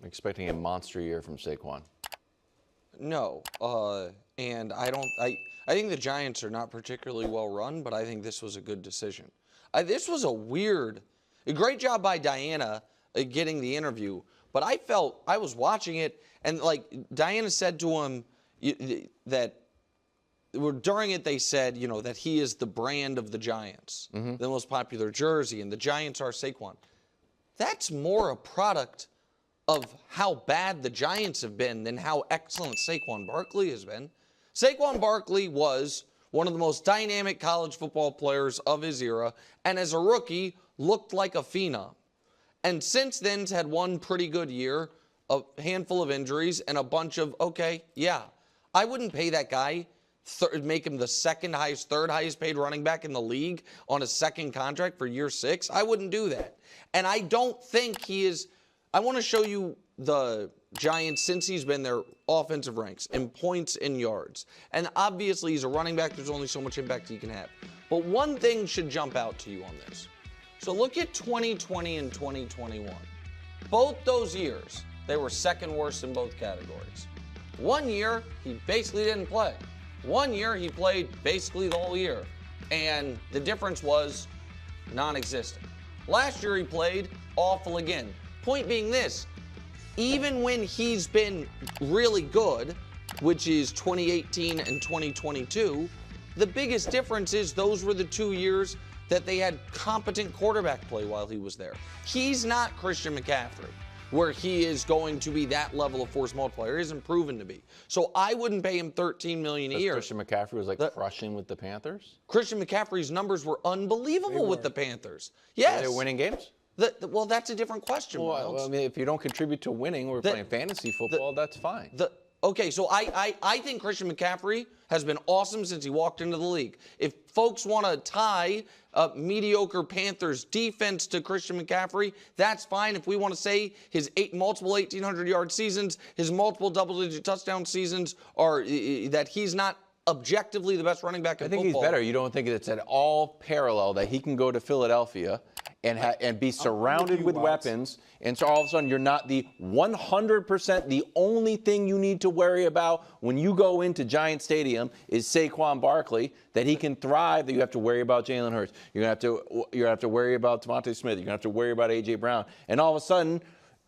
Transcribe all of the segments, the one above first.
Expecting a monster year from Saquon. No, and I think the Giants are not particularly well run, but I think this was a good decision. This was a great job by Diana getting the interview, but I was watching it, and like Diana said to him that during it they said, that he is the brand of the Giants, the most popular jersey, and the Giants are Saquon. That's more a product of how bad the Giants have been than how excellent Saquon Barkley has been. Saquon Barkley was one of the most dynamic college football players of his era, and as a rookie, looked like a phenom. And since then, has had one pretty good year, a handful of injuries, and a bunch of, I wouldn't pay that guy, make him the third highest paid running back in the league on a second contract for year 6. I wouldn't do that. And I don't think he is. I want to show you the Giants since he's been their offensive ranks in points and yards. And obviously, he's a running back. There's only so much impact he can have. But one thing should jump out to you on this. So look at 2020 and 2021. Both those years, they were second worst in both categories. One year, he basically didn't play. One year, he played basically the whole year. And the difference was non-existent. Last year, he played awful again. Point being this, even when he's been really good, which is 2018 and 2022, the biggest difference is those were the 2 years that they had competent quarterback play while he was there. He's not Christian McCaffrey, where he is going to be that level of force multiplier. He isn't proven to be. So I wouldn't pay him $13 million a year. Christian McCaffrey was crushing with the Panthers? Christian McCaffrey's numbers were unbelievable with the Panthers. Yes. Were they winning games? Well, that's a different question, Miles. Well, I mean, if you don't contribute to winning, we're playing fantasy football, that's fine. Okay, so I think Christian McCaffrey has been awesome since he walked into the league. If folks want to tie mediocre Panthers defense to Christian McCaffrey, that's fine. If we want to say his multiple 1,800-yard seasons, his multiple double-digit touchdown seasons, are that he's not objectively the best running back in football. I think he's better. You don't think it's at all parallel that he can go to Philadelphia and be surrounded with weapons, and so all of a sudden you're not the 100%, the only thing you need to worry about when you go into Giant Stadium is Saquon Barkley, that he can thrive, that you have to worry about Jalen Hurts. You're going to have to worry about Devontae Smith. You're going to have to worry about A.J. Brown. And all of a sudden,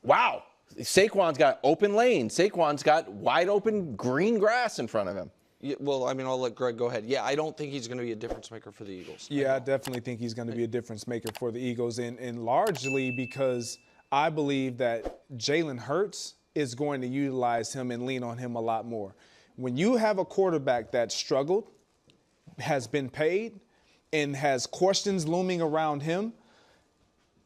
wow, Saquon's got open lanes. Saquon's got wide open green grass in front of him. Yeah, well, I mean, I'll let Greg go ahead. Yeah, I don't think he's going to be a difference maker for the Eagles. Yeah, I definitely think he's going to be a difference maker for the Eagles, and largely because I believe that Jalen Hurts is going to utilize him and lean on him a lot more. When you have a quarterback that struggled, has been paid, and has questions looming around him,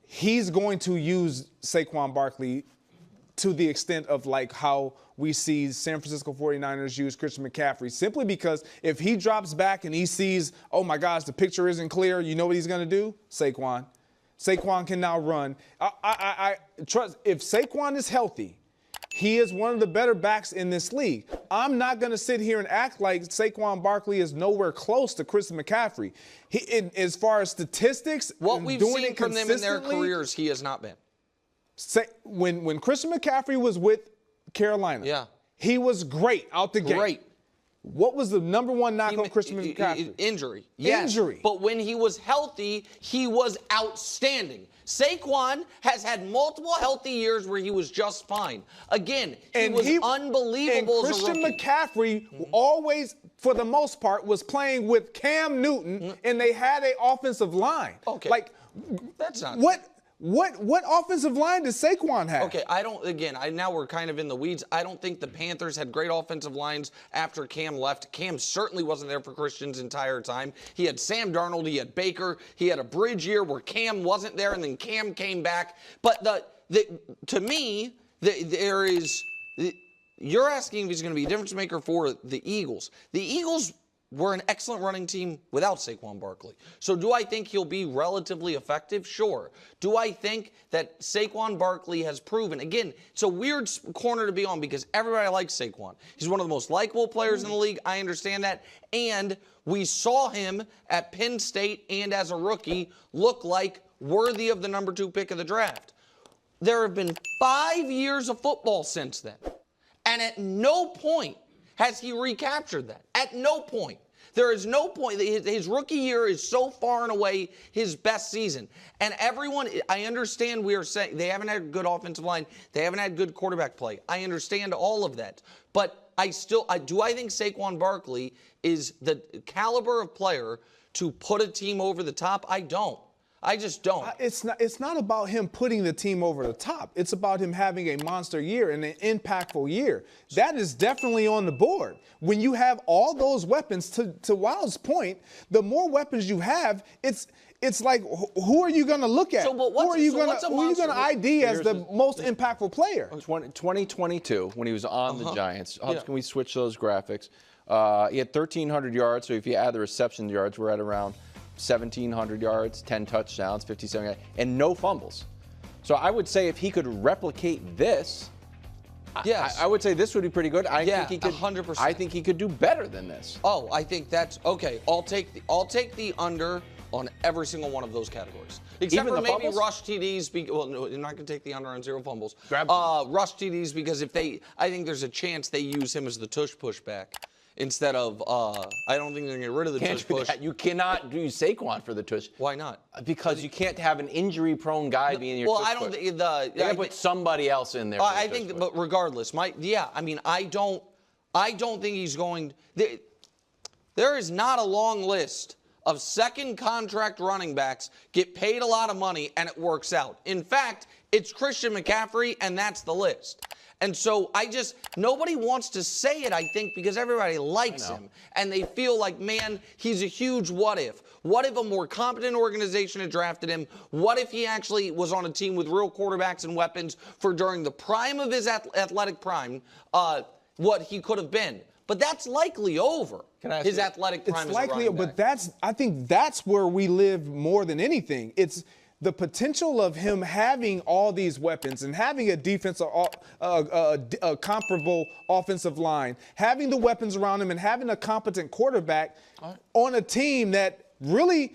he's going to use Saquon Barkley to the extent of like how we see San Francisco 49ers use Christian McCaffrey, simply because if he drops back and he sees, oh my gosh, the picture isn't clear, you know what he's going to do? Saquon. Saquon can now run. I trust, if Saquon is healthy, he is one of the better backs in this league. I'm not going to sit here and act like Saquon Barkley is nowhere close to Christian McCaffrey. As far as statistics, what we've seen from them in their careers, he has not been. When Christian McCaffrey was with Carolina, he was great out the gate. Great. What was the number one knock on Christian McCaffrey? Injury. Yes. Injury. But when he was healthy, he was outstanding. Saquon has had multiple healthy years where he was just fine. Again, he was unbelievable as a rookie. Christian McCaffrey always, for the most part, was playing with Cam Newton, and they had an offensive line. Okay. Like, that's not What offensive line does Saquon have? Okay, now we're kind of in the weeds. I don't think the Panthers had great offensive lines after Cam left. Cam certainly wasn't there for Christian's entire time. He had Sam Darnold, he had Baker, he had a bridge year where Cam wasn't there, and then Cam came back. But to me, there is, you're asking if he's going to be a difference maker for the Eagles. The Eagles were an excellent running team without Saquon Barkley. So do I think he'll be relatively effective? Sure. Do I think that Saquon Barkley has proven? Again, it's a weird corner to be on because everybody likes Saquon. He's one of the most likable players in the league. I understand that. And we saw him at Penn State and as a rookie look like worthy of the number 2 pick of the draft. there have been 5 years of football since then. And at no point has he recaptured that. At no point. There is no point. His rookie year is so far and away his best season. And everyone, I understand we are saying they haven't had a good offensive line. They haven't had good quarterback play. I understand all of that. But I think Saquon Barkley is the caliber of player to put a team over the top? I don't. I just don't. It's not about him putting the team over the top. It's about him having a monster year and an impactful year. That is definitely on the board. When you have all those weapons, to Wildes' point, the more weapons you have, it's like, who are you going to look at? Who are you going to ID as the most impactful player? 2022, when he was on the Giants. Can we switch those graphics? He had 1,300 yards, so if you add the reception yards, we're at around 1,700 yards, 10 touchdowns, 57, and no fumbles. So I would say if he could replicate this, yes, I would say this would be pretty good. I think he could 100%. I think he could do better than this. Oh, I think that's okay. I'll take the under on every single one of those categories, except for maybe fumbles? rush TDs. Well, no, you're not going to take the under on 0 fumbles. Grab rush TDs because I think there's a chance they use him as the tush pushback. Instead of, I don't think they're going to get rid of the tush push. You cannot use Saquon for the tush. Why not? Because you can't have an injury-prone guy being your tush push. Well, I don't think you got to put somebody else in there. I think, but regardless, I don't think he's going. There is not a long list of second contract running backs get paid a lot of money and it works out. In fact, it's Christian McCaffrey, and that's the list. And so nobody wants to say it, I think, because everybody likes him. And they feel like, man, he's a huge what if. What if a more competent organization had drafted him? What if he actually was on a team with real quarterbacks and weapons for during the prime of his athletic prime, what he could have been? But that's likely over. His athletic prime is likely, but I think that's where we live more than anything. It's the potential of him having all these weapons and having a defensive, a comparable offensive line, having the weapons around him and having a competent quarterback on a team that really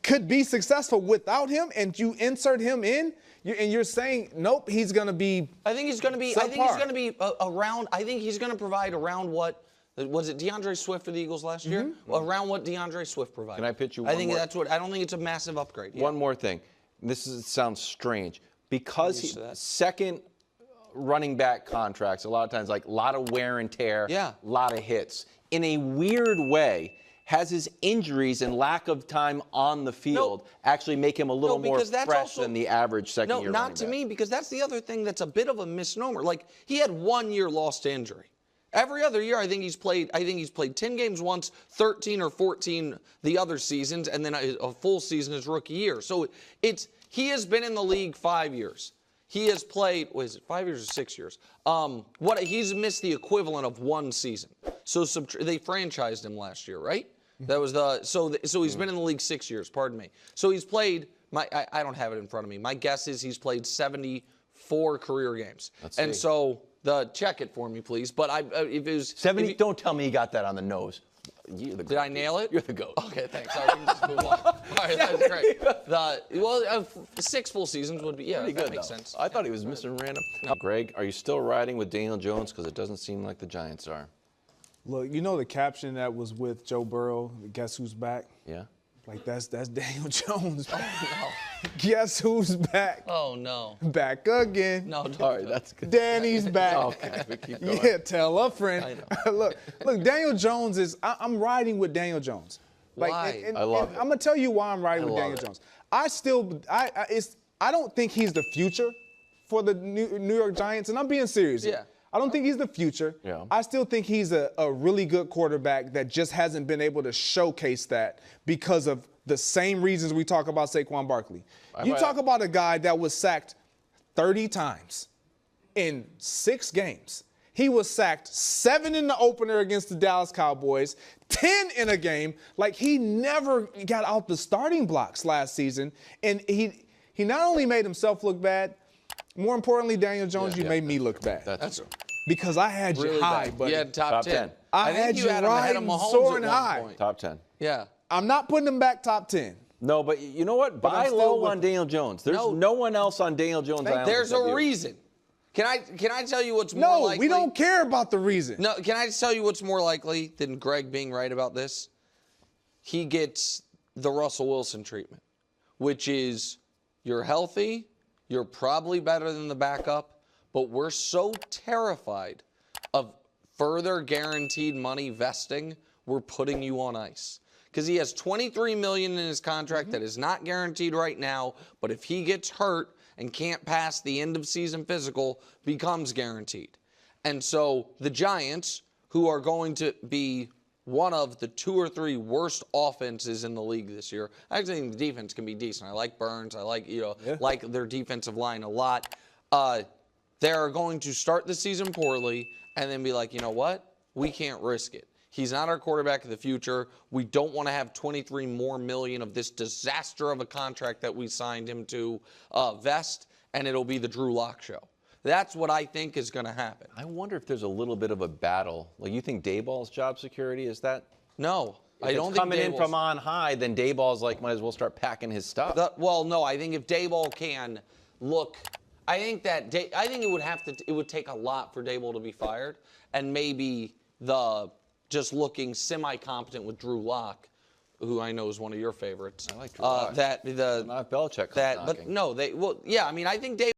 could be successful without him, and you insert him in, and you're saying, nope, he's going to be. I think he's going to be. I think he's going to be around. I think he's going to provide around what. Was it DeAndre Swift for the Eagles last year? Well, around what DeAndre Swift provided. Can I pitch you one I think more? that's what. I don't think it's a massive upgrade. One more thing. Sounds strange. Because second running back contracts, a lot of times, like a lot of wear and tear, a lot of hits. In a weird way, has his injuries and lack of time on the field actually make him a little more fresh than the average second-year running back? No, not to me, because that's the other thing that's a bit of a misnomer. Like, he had 1 year lost to injury. Every other year, I think he's played 10 games once, 13 or 14 the other seasons, and then a full season his rookie year. So he has been in the league 5 years. He has played, 5 years or 6 years? He's missed the equivalent of one season. So they franchised him last year, right? That was so he's been in the league 6 years. Pardon me. So he's played. I don't have it in front of me. My guess is he's played 74 career games. And so. Check it for me, please. But if it was 70, don't tell me you got that on the nose. Did I nail it? You're the GOAT. Okay, thanks. I can just move on. All right, that's great. 6 full seasons would be pretty good. That makes sense. I thought he was missing random. No. Greg, are you still riding with Daniel Jones? Because it doesn't seem like the Giants are. Look, you know the caption that was with Joe Burrow. Guess who's back? Yeah. Like that's Daniel Jones. Oh no. Guess who's back? Oh no. Back again. No, don't. All right, that's good. Danny's back. Okay, we keep going. Yeah, tell a friend. I know. look, Daniel Jones is. I'm riding with Daniel Jones. Why? And I love it. I'm gonna tell you why I'm riding with Daniel Jones. I don't think he's the future for the New York Giants, and I'm being serious. Yeah. I don't think he's the future. Yeah. I still think he's a really good quarterback that just hasn't been able to showcase that because of the same reasons we talk about Saquon Barkley. You talk about a guy that was sacked 30 times in 6 games. He was sacked 7 in the opener against the Dallas Cowboys, 10 in a game. Like, he never got out the starting blocks last season. And he not only made himself look bad, more importantly, Daniel Jones, you made me look bad. That's true. Because I had you high, buddy. You had top 10. I had you riding, soaring high. Top 10. Yeah. I'm not putting him back top 10. No, but you know what? But Buy I'm still low with on him. Daniel Jones. There's no one else on Daniel Jones' island. There's except a you. reason. Can I tell you what's more No, likely? we don't care about the reason. No, can I tell you what's more likely than Greg being right about this? He gets the Russell Wilson treatment, which is you're healthy, you're probably better than the backup, but we're so terrified of further guaranteed money vesting, we're putting you on ice. Because he has $23 million in his contract that is not guaranteed right now, but if he gets hurt and can't pass the end of season physical, becomes guaranteed. And so the Giants, who are going to be one of the 2 or 3 worst offenses in the league this year. I actually think the defense can be decent. I like Burns. I like like their defensive line a lot. They're going to start the season poorly and then be like, you know what? We can't risk it. He's not our quarterback of the future. We don't want to have 23 more million of this disaster of a contract that we signed him to vest, and it'll be the Drew Lock show. That's what I think is going to happen. I wonder if there's a little bit of a battle. Like, you think Dayball's job security is that? No, If I don't it's think coming in Daboll's- from on high, then Dayball's like, might as well start packing his stuff. Well, no, I think if Daboll can look, I think it would take a lot for Daboll to be fired, and maybe just looking semi-competent with Drew Lock, who I know is one of your favorites. I like Drew Lock. Not Belichick. But I think Daboll